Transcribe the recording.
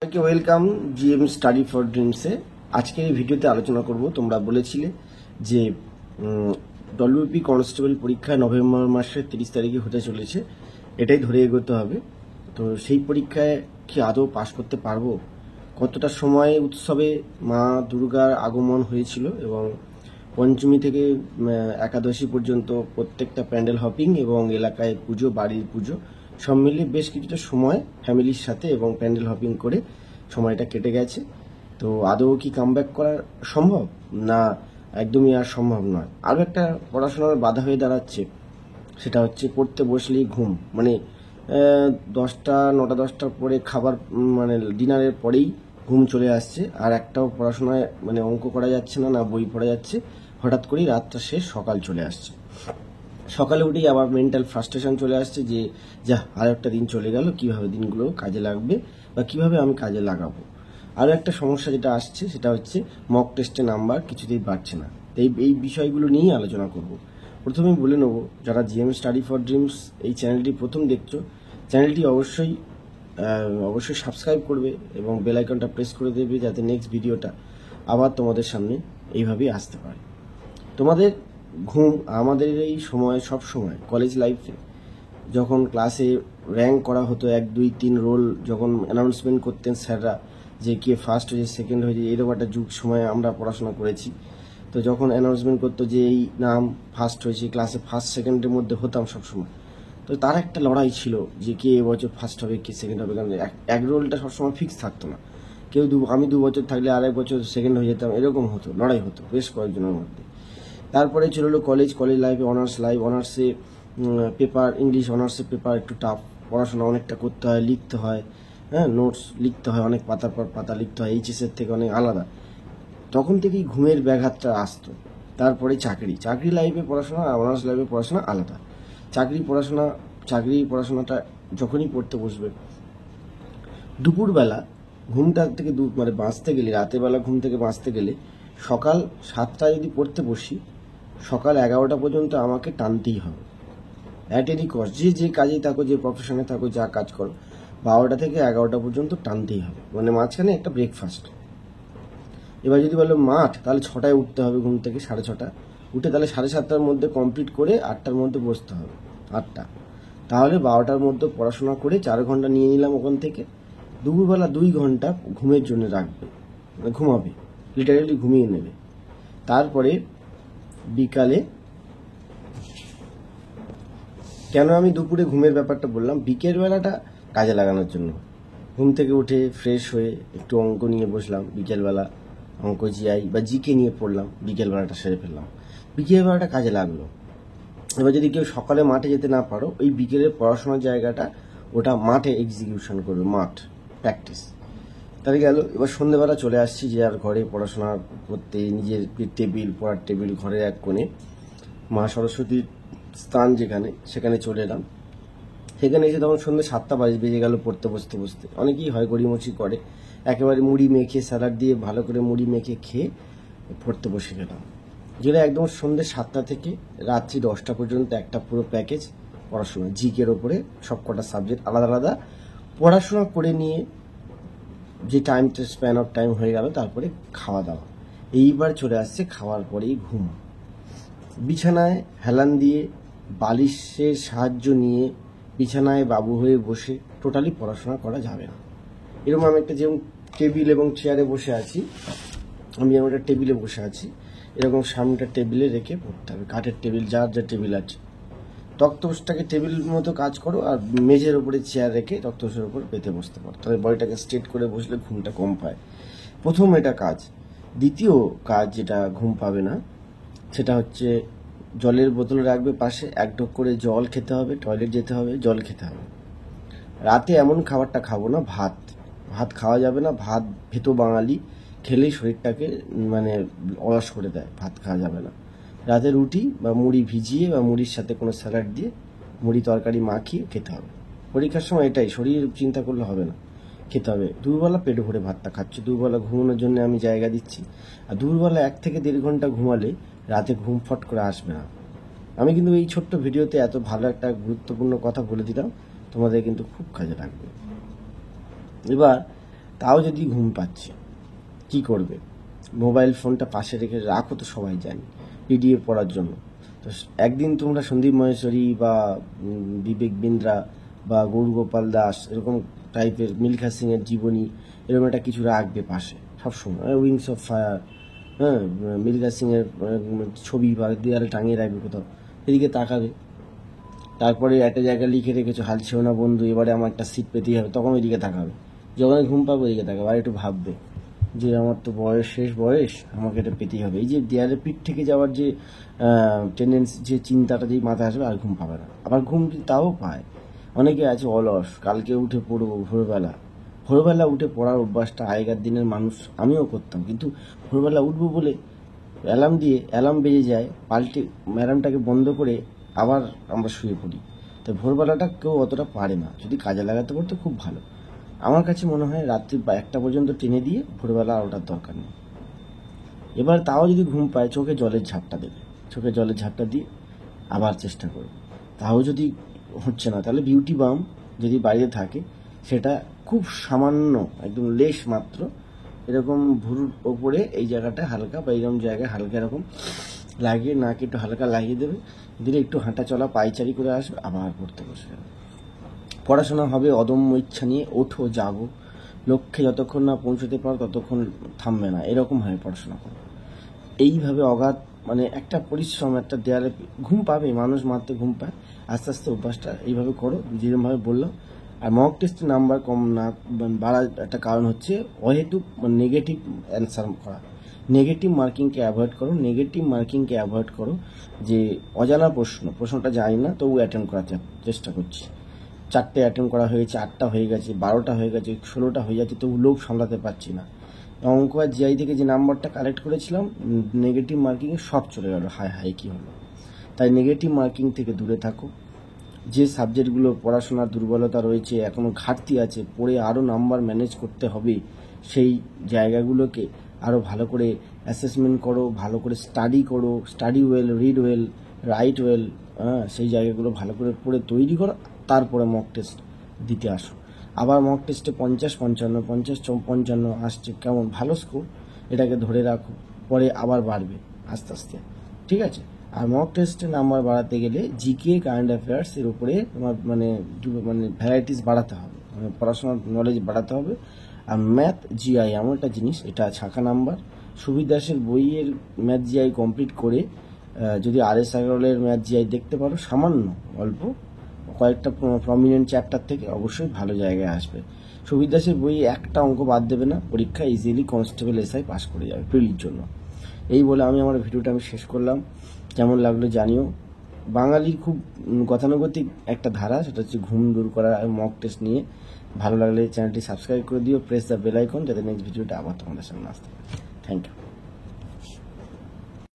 সবাইকে welcome GM study for ড্রিমসে। আজকের এই ভিডিওতে আলোচনা করব, তোমরা বলেছিলে যে ডব্লিউপি কনস্টেবল পরীক্ষা নভেম্বর মাসের 30 তারিখে হতে চলেছে, এটাই ধরে এগোতে হবে। তো সেই পরীক্ষায় কি আদৌ পাশ করতে পারবো? কতটা সময় উৎসবে মা দুর্গার আগমন হয়েছিল এবং পঞ্চমী থেকে একাদশী পর্যন্ত প্রত্যেকটা প্যান্ডেল হপিং এবং এলাকায় পুজো, বাড়ির পুজো সব মিলিয়ে বেশ কিছুটা সময় ফ্যামিলির সাথে এবং প্যান্ডেল হপিং করে সময়টা কেটে গেছে। তো আদৌ কি কামব্যাক করা সম্ভব, না একদমই আর সম্ভব নয়? আরও একটা পড়াশোনার বাধা হয়ে দাঁড়াচ্ছে, সেটা হচ্ছে পড়তে বসলেই ঘুম। মানে 9টা-10টার পরে খাবার মানে ডিনারের পরেই ঘুম চলে আসছে, আর একটাও পড়াশোনায় মানে অঙ্ক করা যাচ্ছে না, না বই পড়া যাচ্ছে। হঠাৎ করেই রাতটা শেষ, সকাল চলে আসছে। সকালে উঠেই আবার মেন্টাল ফ্রাস্ট্রেশন চলে আসছে যে যা আর একটা দিন চলে গেল, কিভাবে দিনগুলো কাজে লাগবে বা কিভাবে আমি কাজে লাগাবো। আরও একটা সমস্যা যেটা আসছে সেটা হচ্ছে মক টেস্টে নাম্বার কিছুতেই বাড়ছে না। এই বিষয়গুলো নিয়েই আলোচনা করব। প্রথমেই বলে নেব, যারা জিএম স্টাডি ফর ড্রিমস এই চ্যানেলটি প্রথম দেখছো, চ্যানেলটি অবশ্যই সাবস্ক্রাইব করবে এবং বেল আইকনটা প্রেস করে দেবে, যাতে নেক্সট ভিডিওটা আবার তোমাদের সামনে এইভাবেই আসতে পারে। তোমাদের ঘুম আমাদের এই সময়, সব সময় কলেজ লাইফে যখন ক্লাসে র্যাঙ্ক করা হতো, 1, 2, 3 রোল যখন অ্যানাউন্সমেন্ট করতেন স্যাররা যে কে ফার্স্ট হয়েছে, সেকেন্ড হয়েছে, এরকম একটা যুগ সময় আমরা পড়াশোনা করেছি। তো যখন অ্যানাউন্সমেন্ট করতো যে এই নাম ফার্স্ট হয়েছে, ক্লাসে ফার্স্ট সেকেন্ডের মধ্যে হতাম সবসময়। তো তার একটা লড়াই ছিল যে কে এবছর ফার্স্ট হবে, কে সেকেন্ড হবে, কারণ এক রোলটা সবসময় ফিক্স থাকতো না। আমি 2 বছর থাকলে আরেক বছর সেকেন্ড হয়ে যেতাম, এরকম হতো, লড়াই হতো বেশ কয়েকজনের মধ্যে। তারপরে চলে এলো কলেজ লাইফে অনার্সে পেপার, ইংলিশ অনার্সে পেপার একটু টাফ, পড়াশোনা অনেকটা করতে হয়, লিখতে হয়, হ্যাঁ নোটস লিখতে হয়, অনেক পাতার পর পাতা লিখতে হয়, এইচএসের থেকে অনেক আলাদা। তখন থেকেই ঘুমের ব্যাঘাতটা আসতো। তারপরে চাকরি লাইফে পড়াশোনা আর অনার্স লাইফে পড়াশোনা আলাদা। চাকরি পড়াশোনাটা যখনই পড়তে বসবে, দুপুরবেলা ঘুমটা থেকে মানে বাঁচতে গেলে, রাতের বেলা ঘুম থেকে বাঁচতে গেলে সকাল 7টায় যদি পড়তে বসি, সকাল 11টা পর্যন্ত আমাকে টানতেই হবে। অ্যাট এনি কস্ট, যে কাজে থাকো, যে প্রফেশনে থাকো, যা কাজ করো, 12টা থেকে 11টা পর্যন্ত টানতেই হবে। মানে মাঝখানে একটা ব্রেকফাস্ট। এবার যদি বলো মাঠ, তাহলে 6টায় উঠতে হবে ঘুম থেকে, 6:30 উঠে তাহলে 7:30টার মধ্যে কমপ্লিট করে 8টার মধ্যে বসতে হবে। 8টা, তাহলে 12টার মধ্যে পড়াশোনা করে 4 ঘন্টা নিয়ে নিলাম ওখান থেকে। দুপুরবেলা 2 ঘন্টা ঘুমের জন্য রাখবে, মানে ঘুমাবে, লিটারেলি ঘুমিয়ে নেবে। তারপরে বিকালে, কেন আমি দুপুরে ঘুমের ব্যাপারটা বললাম, বিকেল বেলাটা কাজে লাগানোর জন্য। ঘুম থেকে উঠে ফ্রেশ হয়ে একটু অঙ্ক নিয়ে বসলাম, বিকেলবেলা অঙ্ক জিআই বা জিকে নিয়ে পড়লাম, বিকেলবেলাটা সেরে ফেললাম, বিকেলবেলাটা কাজে লাগলো। এবার যদি কেউ সকালে মাঠে যেতে না পারো, ওই বিকেলের পড়াশোনার জায়গাটা ওটা মাঠে এক্সিকিউশন করবে, মাঠ প্র্যাকটিস। তাহলে গেল। এবার সন্ধ্যেবেলা চলে আসছি যে আর ঘরে পড়াশোনা করতে, নিজের পড়ার টেবিল ঘরের এক কোণে, মা সরস্বতীর স্থান যেখানে, সেখানে চলে এলাম। সেখানে এসে তখন সন্ধ্যে 7টা বেজে গেল পড়তে বসতে। অনেকেই হয় গড়িমচি করে, একেবারে মুড়ি মেখে, স্যালাড দিয়ে ভালো করে মুড়ি মেখে খেয়ে পড়তে বসে গেলাম। যেটা একদম সন্ধ্যে 7টা থেকে রাত্রি 10টা পর্যন্ত একটা পুরো প্যাকেজ পড়াশোনা, জিকের ওপরে সব কটা সাবজেক্ট আলাদা আলাদা পড়াশোনা করে নিয়ে যে টাইমটা স্প্যান অফ টাইম হয়ে গেল। তারপরে খাওয়া দাওয়া, এইবার চলে আসছে খাওয়ার পরেই ঘুম। বিছানায় হেলান দিয়ে বালিশের সাহায্য নিয়ে বিছানায় বাবু হয়ে বসে টোটালি পড়াশোনা করা যাবে না। এরকম আমি একটা যেমন টেবিল এবং চেয়ারে বসে আছি, আমি যেমন একটা টেবিলে বসে আছি, এরকম সামনেটা টেবিলে রেখে পড়তে হবে। কাঠের টেবিল, যার যা টেবিল আছে, তক্তপোষটাকে টেবিলের মতো কাজ করো, আর মেঝের উপরে চেয়ার রেখে তক্তপোষের উপর পেতে বসতে পারো, তাহলে বডিটাকে স্ট্রেট করে বসলে ঘুমটা কম পায়। প্রথম এটা কাজ। দ্বিতীয় কাজ যেটা ঘুম পাবে না, সেটা হচ্ছে জলের বোতল রাখবে পাশে, 1 ঢোক করে জল খেতে হবে, টয়লেট যেতে হবে, জল খেতে হবে। রাতে এমন খাবারটা খাবো না, ভাত খাওয়া যাবে না। ভাত ভেতো বাঙালি, খেলেই শরীরটাকে মানে অলস করে দেয়, ভাত খাওয়া যাবে না। রাতে রুটি বা মুড়ি ভিজিয়ে বা মুড়ির সাথে কোনো স্যালাড দিয়ে, মুড়ি তরকারি মাখিয়ে খেতে হবে। পরীক্ষার সময় এটাই, শরীর চিন্তা করলে হবে না, খেতে হবে। দুপুরবেলা পেট ভরে ভাতটা খাচ্ছি, দুপুরবেলা ঘুমানোর জন্য আমি জায়গা দিচ্ছি। আর দুপুরবেলা 1 থেকে 1.5 ঘন্টা ঘুমালে রাতে ঘুম ফট করে আসবে না। আমি কিন্তু এই ছোট্ট ভিডিওতে এত ভালো একটা গুরুত্বপূর্ণ কথা বলে দিলাম, তোমাদের কিন্তু খুব কাজে লাগবে। এবার তাও যদি ঘুম পাচ্ছে, কি করবে? মোবাইল ফোনটা পাশে রেখে রাখো, তো সবাই জানি, পিডিএফ পড়ার জন্য। তো একদিন তোমরা সন্দীপ মহেশ্বরী বা বিবেক বিন্দ্রা বা গৌরগোপাল দাস এরকম টাইপের, মিলখা সিংয়ের জীবনী এরকম একটা কিছু রাখবে পাশে সবসময়, উইংস অফ ফায়ার, হ্যাঁ, মিলখা সিংয়ের ছবি বা দেয়ালে টাঙিয়ে রাখবে কোথাও, এদিকে তাকাবে। তারপরে একটা জায়গায় লিখে রেখেছো, হাল ছেও না বন্ধু, এবারে আমার একটা সিট পেতেই হবে, তখন ওইদিকে তাকাবে। যখন ঘুম পাবে ওইদিকে তাকাবে, আর একটু ভাববে যে আমার তো বয়স, শেষ বয়স, আমাকে এটা পেতেই হবে। এই যে দেয়ালে পিঠ থেকে যাওয়ার যে টেন্ডেন্সি, যে চিন্তাটা যেই মাথায় আসবে, আর ঘুম পাবে না। আবার ঘুম তাও পায়, অনেকে আছে অলস, কালকে উঠে পড়বো ভোরবেলা উঠে পড়ার অভ্যাসটা আগেকার দিনের মানুষ, আমিও করতাম, কিন্তু ভোরবেলা উঠবো বলে অ্যালার্ম বেজে যায়, পাল্টে অ্যালার্মটাকে বন্ধ করে আবার আমরা শুয়ে পড়ি। তো ভোরবেলাটা কেউ অতটা পারে না, যদি কাজে লাগাতে পারতো খুব ভালো। আমার কাছে মনে হয় রাত্রি 1টা পর্যন্ত টেনে দিয়ে ভোরবেলা আর ওটার দরকার নেই। এবার তাও যদি ঘুম পায়, চোখে জলের ঝাপটা দিয়ে আবার চেষ্টা করবে। তাও যদি হচ্ছে না, তাহলে বিউটি বাম যদি বাড়িতে থাকে, সেটা খুব সামান্য, একদম লেশ মাত্র, এরকম ভুরুর ওপরে এই জায়গাটা হালকা, বা এইরকম জায়গায় হালকা এরকম লাগিয়ে, নাকে একটু হালকা লাগিয়ে দেবে, দিলে একটু হাঁটা চলা পায়চারি করে আসবে, আবার পড়তে বসে যাবে। পড়াশোনা হবে অদম্য ইচ্ছা নিয়ে, ওঠো জাগো, লক্ষ্যে যতক্ষণ না পৌঁছতে পারো ততক্ষণ থামবে না, এরকম ভাবে পড়াশোনা করো। এইভাবে অগাধ, মানে একটা পরিশ্রম, একটা দেয়ালে ঘুম পাবে মানুষ, মারতে ঘুম পায়, আস্তে আস্তে অভ্যাসটা এইভাবে করো যেরকমভাবে বললাম। আর মক টেস্টে নাম্বার কম না বাড়ার একটা কারণ হচ্ছে অহেতুক নেগেটিভ অ্যান্সার করা, নেগেটিভ মার্কিংকে অ্যাভয়েড করো। যে অজানা প্রশ্নটা জানি না, তবু অ্যাটেম্প করার চেষ্টা করছি। 4টে অ্যাটেম্প করা হয়েছে, 8টা হয়ে গেছে, 12টা হয়ে গেছে, 16টা হয়ে যাচ্ছে, তবু লোক সামলাতে পারছি না। অঙ্ক আর জিআই থেকে যে নাম্বারটা কালেক্ট করেছিলাম নেগেটিভ মার্কিংয়ে, সব চলে গেল, হায় কী হলো। তাই নেগেটিভ মার্কিং থেকে দূরে থাকো। যে সাবজেক্টগুলো পড়াশোনার দুর্বলতা রয়েছে, এখনও ঘাটতি আছে, পড়ে আরও নাম্বার ম্যানেজ করতে হবে, সেই জায়গাগুলোকে আরও ভালো করে অ্যাসেসমেন্ট করো, ভালো করে study well, read well, right well, সেই জায়গাগুলো ভালো করে পড়ে তৈরি করো। তারপরে মক টেস্ট দিতে আসো। আবার মক টেস্টে 50-55 আসছে, কেমন ভালো স্কোর, এটাকে ধরে রাখো, পরে আবার বাড়বে আস্তে আস্তে, ঠিক আছে? আর মক টেস্টে নাম্বার বাড়াতে গেলে জিকে, কারেন্ট অ্যাফেয়ার্স এর উপরে তোমার মানে ভ্যারাইটিস বাড়াতে হবে, মানে পড়াশোনার নলেজ বাড়াতে হবে। আর ম্যাথ জিআই এমন একটা জিনিস, এটা ছাঁকা নাম্বার। সুবীর দাসের বইয়ের ম্যাথ জিআই কমপ্লিট করে যদি RS আগরওয়ালের ম্যাথ জিআই দেখতে পারো, সামান্য অল্প কয়েকটা প্রমিনেন্ট চ্যাপ্টার থেকে, অবশ্যই ভালো জায়গায় আসবে। সুবীর দাসের বই একটা অঙ্ক বাদ দেবে না, পরীক্ষা ইজিলি কনস্টেবল SI পাস করে যাবে প্রিলির জন্য। এই বলে আমার ভিডিওটা শেষ করলাম। কেমন লাগলো জানিও। বাঙালির খুব গতানুগতিক একটা ধারা, সেটা হচ্ছে ঘুম দূর করা মক টেস্ট নিয়ে। ভালো লাগলে চ্যানেলটি সাবস্ক্রাইব করে দিও, প্রেস দ্য বেল আইকন, যাতে নেক্সট ভিডিওটা আবার তোমাদের সামনে আসতে পারে। Thank you.